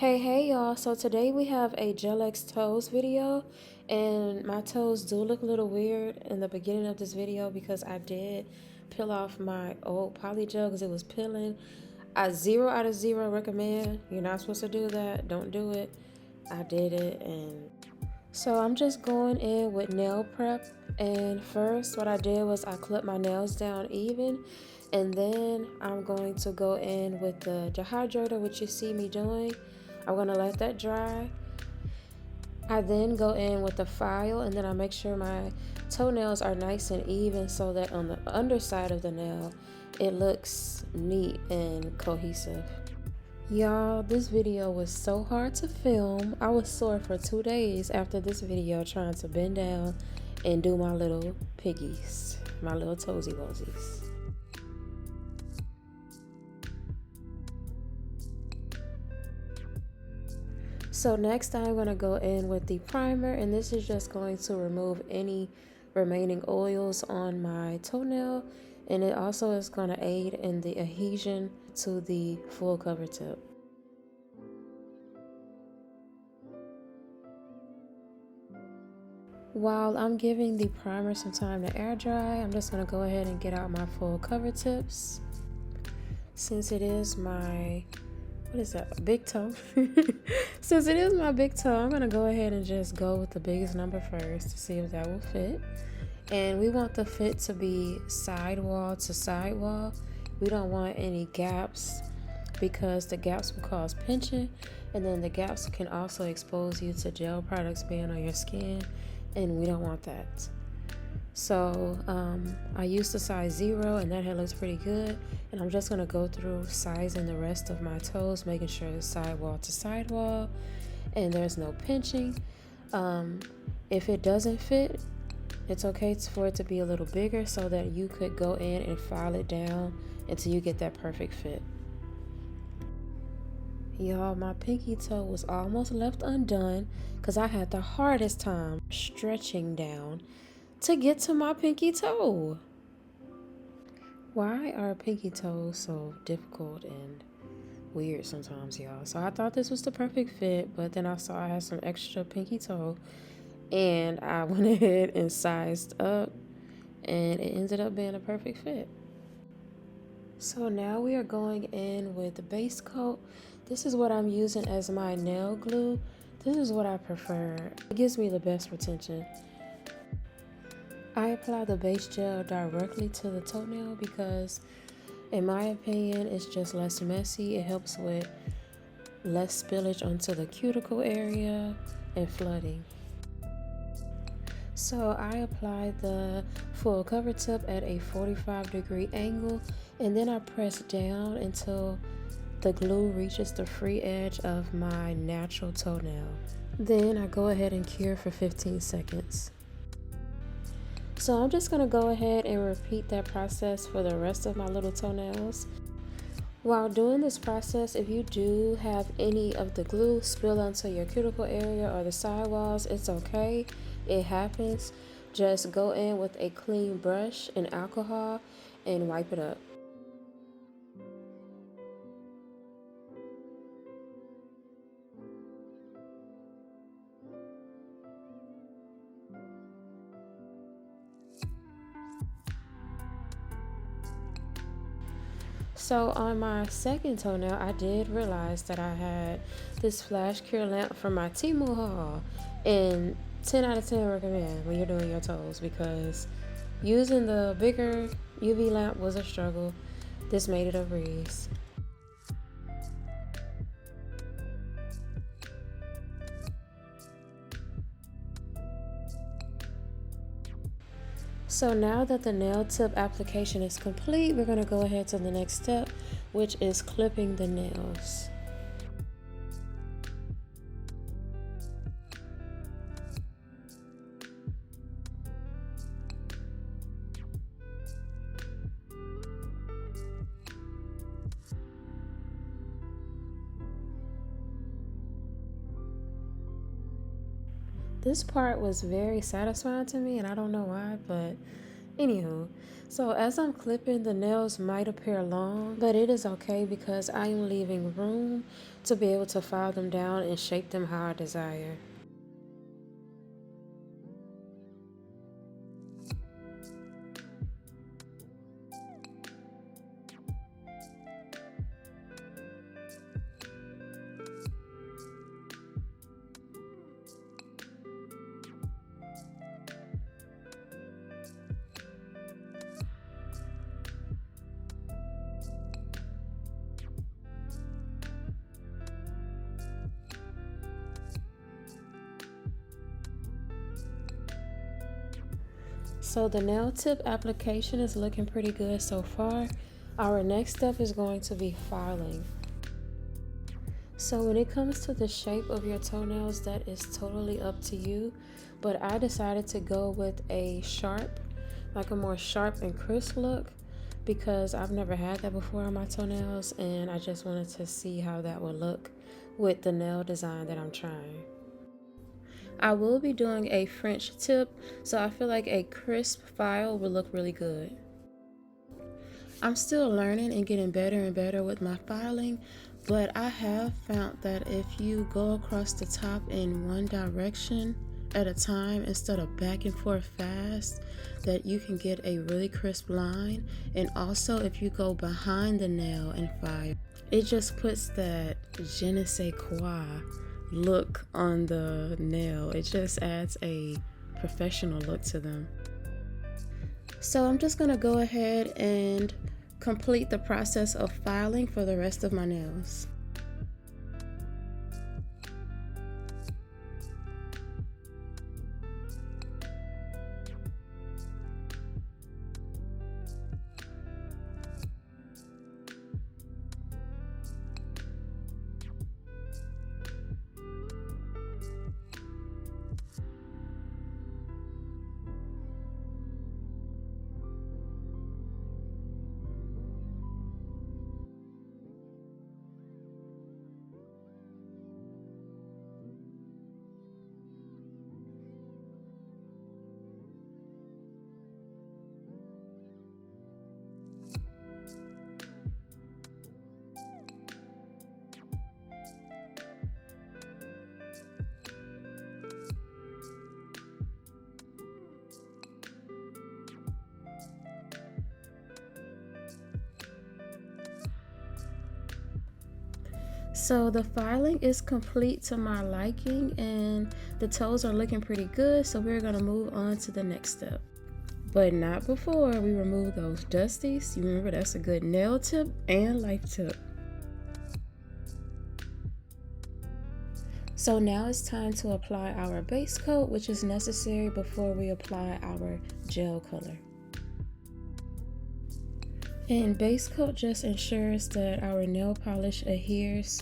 Hey y'all, so today we have a Acrylic Toes video, and my toes do look a little weird in the beginning of this video because I did peel off my old poly gel because it was peeling. I 0 out of 0 recommend. You're not supposed to do that. Don't do it. I did it, and so I'm just going in with nail prep. And first what I did was I clipped my nails down even, and then I'm going to go in with the dehydrator, which you see me doing. I'm gonna let that dry. I then go in with the file, and then I make sure my toenails are nice and even so that on the underside of the nail it looks neat and cohesive. Y'all, this video was so hard to film. I was sore for 2 days after this video trying to bend down and do my little piggies, my little toesy woesies. So next I'm going to go in with the primer, and this is just going to remove any remaining oils on my toenail, and it also is going to aid in the adhesion to the full cover tip. While I'm giving the primer some time to air dry, I'm just going to go ahead and get out my full cover tips. Since it is my big toe. Since it is my big toe, I'm gonna go ahead and just go with the biggest number first to see if that will fit. And we want the fit to be sidewall to sidewall. We don't want any gaps because the gaps will cause pinching, and then the gaps can also expose you to gel products being on your skin, and we don't want that. So I used the size 0, and that looks pretty good. And I'm just gonna go through sizing the rest of my toes, making sure it's sidewall to sidewall and there's no pinching. If it doesn't fit, it's okay for it to be a little bigger so that you could go in and file it down until you get that perfect fit. Y'all, my pinky toe was almost left undone because I had the hardest time stretching down to get to my pinky toe. Why are pinky toes so difficult and weird sometimes, y'all? So I thought this was the perfect fit, but then I saw I had some extra pinky toe, and I went ahead and sized up, and it ended up being a perfect fit. So now we are going in with the base coat. This is what I'm using as my nail glue. This is what I prefer. It gives me the best retention. I apply the base gel directly to the toenail because, in my opinion, it's just less messy. It helps with less spillage onto the cuticle area and flooding. So I apply the full cover tip at a 45-degree angle, and then I press down until the glue reaches the free edge of my natural toenail. Then I go ahead and cure for 15 seconds. So I'm just gonna go ahead and repeat that process for the rest of my little toenails. While doing this process, if you do have any of the glue spill onto your cuticle area or the sidewalls, it's okay. It happens. Just go in with a clean brush and alcohol and wipe it up. So on my second toenail, I did realize that I had this flash cure lamp from my Temu haul, and 10 out of 10 recommend when you're doing your toes because using the bigger UV lamp was a struggle. This made it a breeze. So now that the nail tip application is complete, we're going to go ahead to the next step, which is clipping the nails. This part was very satisfying to me, and I don't know why, but Anywho, so as I'm clipping, the nails might appear long, but it is okay because I am leaving room to be able to file them down and shape them how I desire. So the nail tip application is looking pretty good so far. Our next step is going to be filing. So when it comes to the shape of your toenails, that is totally up to you. But I decided to go with a sharp, like a more sharp and crisp look, because I've never had that before on my toenails, and I just wanted to see how that would look with the nail design that I'm trying. I will be doing a French tip, so I feel like a crisp file would look really good. I'm still learning and getting better and better with my filing, but I have found that if you go across the top in one direction at a time instead of back and forth fast, that you can get a really crisp line. And also if you go behind the nail and file, it just puts that je ne sais quoi look on the nail. It just adds a professional look to them. So I'm just gonna go ahead and complete the process of filing for the rest of my nails. So the filing is complete to my liking, and the toes are looking pretty good, so we're gonna move on to the next step. But not before we remove those dusties. You remember, that's a good nail tip and life tip. So now it's time to apply our base coat, which is necessary before we apply our gel color. And base coat just ensures that our nail polish adheres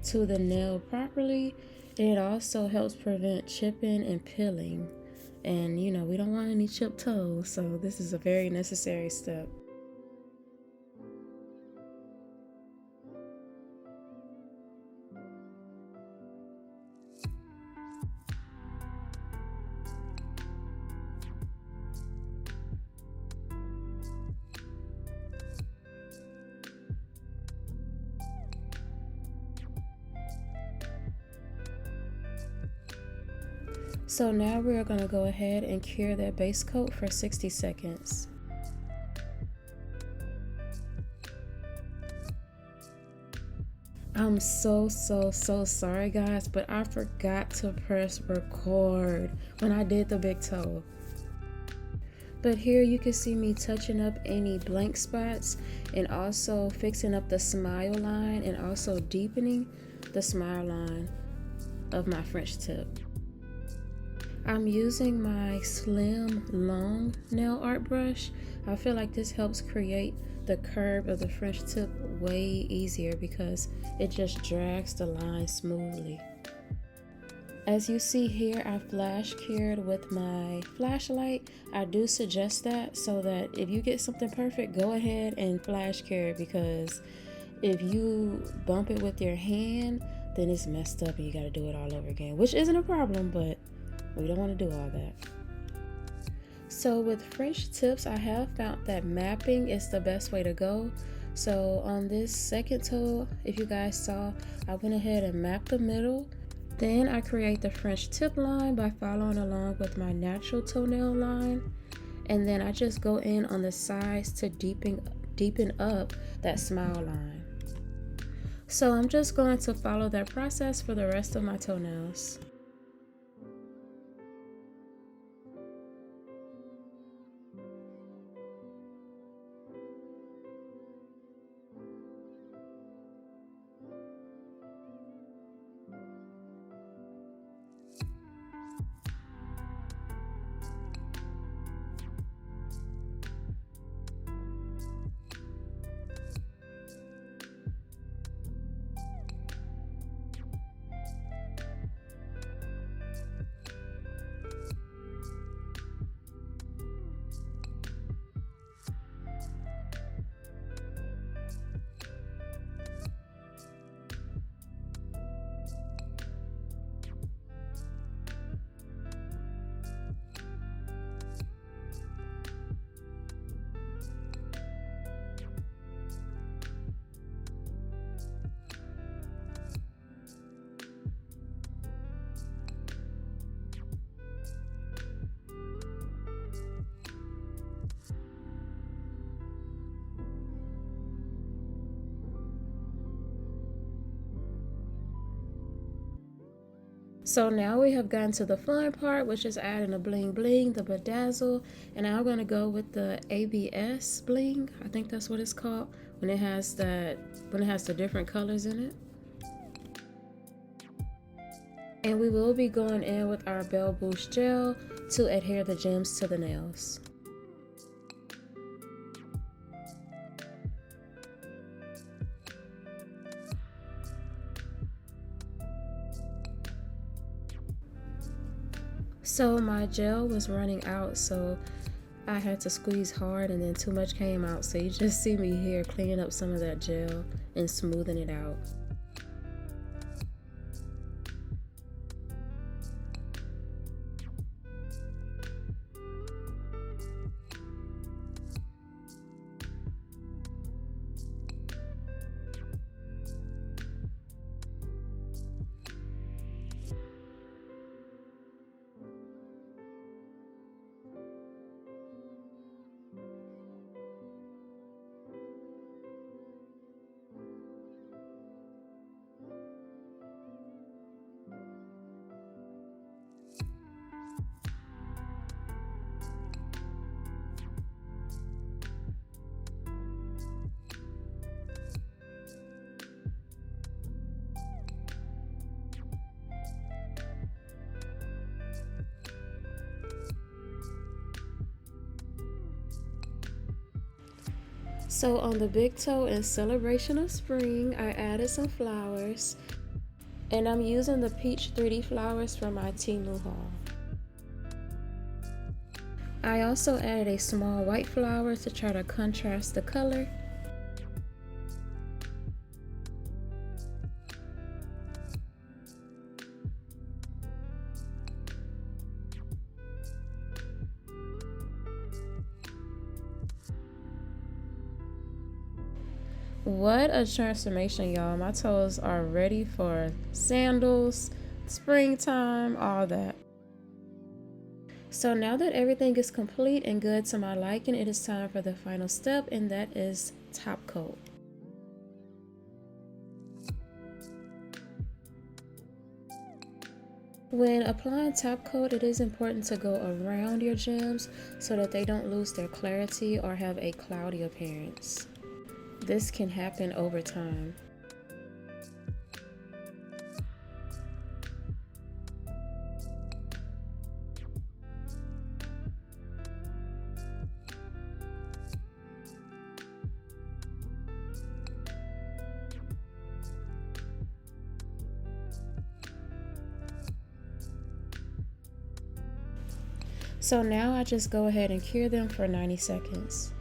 to the nail properly. It also helps prevent chipping and peeling. And you know, we don't want any chipped toes, so this is a very necessary step. So now we're going to go ahead and cure that base coat for 60 seconds. I'm so sorry guys, but I forgot to press record when I did the big toe. But here you can see me touching up any blank spots and also fixing up the smile line and also deepening the smile line of my French tip. I'm using my slim long nail art brush. I feel like this helps create the curve of the French tip way easier because it just drags the line smoothly. As you see here, I flash cured with my flashlight. I do suggest that so that if you get something perfect, go ahead and flash cure it, because if you bump it with your hand, then it's messed up and you gotta do it all over again, which isn't a problem, but we don't want to do all that. So with French tips, I have found that mapping is the best way to go. So on this second toe, if you guys saw, I went ahead and mapped the middle. Then I create the French tip line by following along with my natural toenail line. And then I just go in on the sides to deepen up that smile line. So I'm just going to follow that process for the rest of my toenails. So now we have gotten to the fun part, which is adding the bling bling, the bedazzle, and now I'm gonna go with the ABS bling. I think that's what it's called when it has the different colors in it. And we will be going in with our Bell Boost gel to adhere the gems to the nails. So my gel was running out, so I had to squeeze hard and then too much came out. So you just see me here cleaning up some of that gel and smoothing it out. So on the big toe, in celebration of spring, I added some flowers, and I'm using the peach 3D flowers from my Temu haul. I also added a small white flower to try to contrast the color. What a transformation, y'all. My toes are ready for sandals, springtime, all that. So now that everything is complete and good to my liking, it is time for the final step, and that is top coat. When applying top coat, it is important to go around your gems so that they don't lose their clarity or have a cloudy appearance. This can happen over time. So now I just go ahead and cure them for 90 seconds.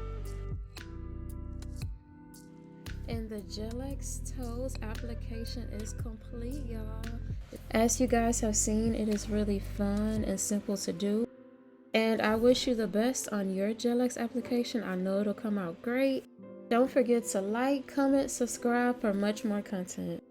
And the Acrylic Toes application is complete, y'all. As you guys have seen, it is really fun and simple to do. And I wish you the best on your Gel-X application. I know it'll come out great. Don't forget to like, comment, subscribe for much more content.